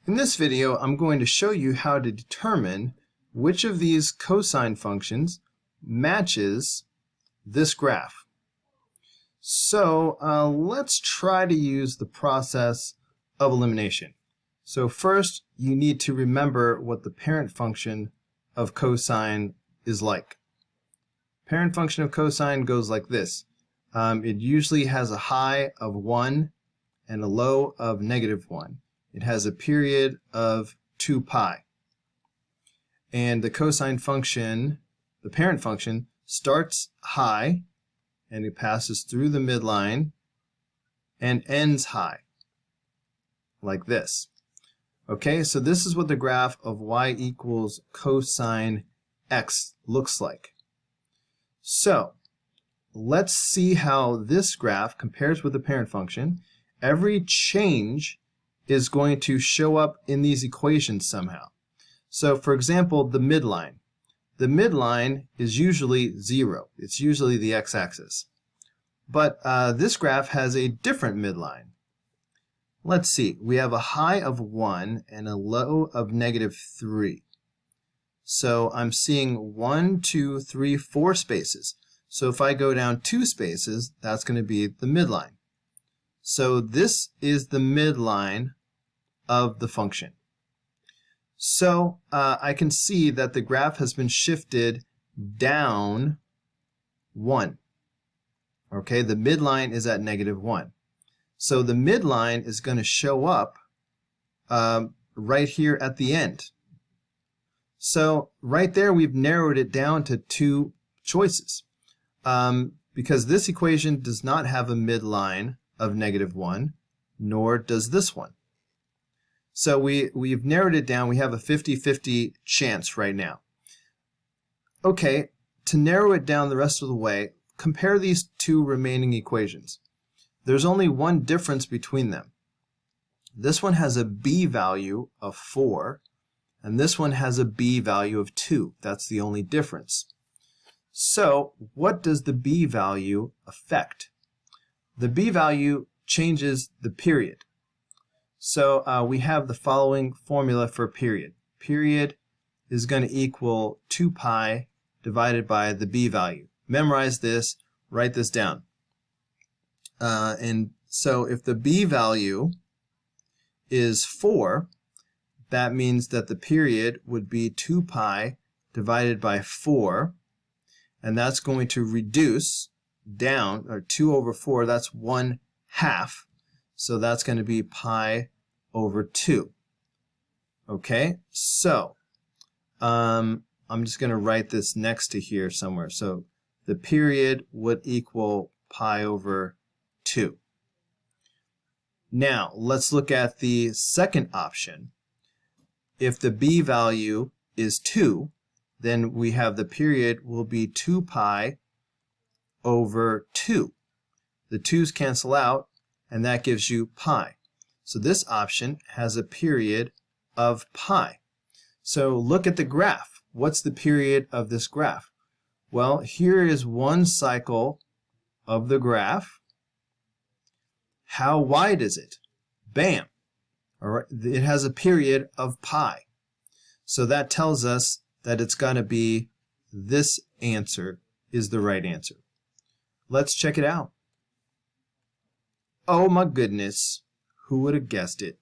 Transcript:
In this video, I'm going to show you how to determine which of these cosine functions matches this graph. So let's try to use the process of elimination. So first, you need to remember what the parent function of cosine is like. Parent function of cosine goes like this. It usually has a high of 1 and a low of -1. It has a period of 2 pi. And the cosine function, the parent function, starts high and it passes through the midline and ends high, like this. Okay, so this is what the graph of y equals cosine x looks like. So let's see how this graph compares with the parent function. Every change is going to show up in these equations somehow. So for example, the midline. The midline is usually 0. It's usually the x-axis. But this graph has a different midline. Let's see. We have a high of 1 and a low of -3. So I'm seeing 1, 2, 3, 4 spaces. So if I go down 2 spaces, that's going to be the midline. So this is the midline of the function. So I can see that the graph has been shifted down 1. Okay, the midline is at -1. So the midline is going to show up right here at the end. So right there we've narrowed it down to 2 choices. Because this equation does not have a midline of -1, nor does this one. So we've narrowed it down. We have a 50-50 chance right now. Okay, to narrow it down the rest of the way, compare these 2 remaining equations. There's only one difference between them. This one has a b value of 4, and this one has a b value of 2. That's the only difference. So what does the b value affect? The b value changes the period. So we have the following formula for period. Period is going to equal 2 pi divided by the b value. Memorize this, write this down. And so if the b value is 4, that means that the period would be 2 pi divided by 4, and that's going to reduce down, or 2 over 4, that's 1/2. So that's going to be pi over 2. Okay, so I'm just going to write this next to here somewhere. So the period would equal pi over 2. Now let's look at the second option. If the b value is 2, then we have the period will be 2 pi over 2. The 2's cancel out, and that gives you pi. So this option has a period of pi. So look at the graph. What's the period of this graph? Well, here is one cycle of the graph. How wide is it? Bam! All right, it has a period of pi. So that tells us that it's going to be this answer is the right answer. Let's check it out. Oh my goodness, who would have guessed it?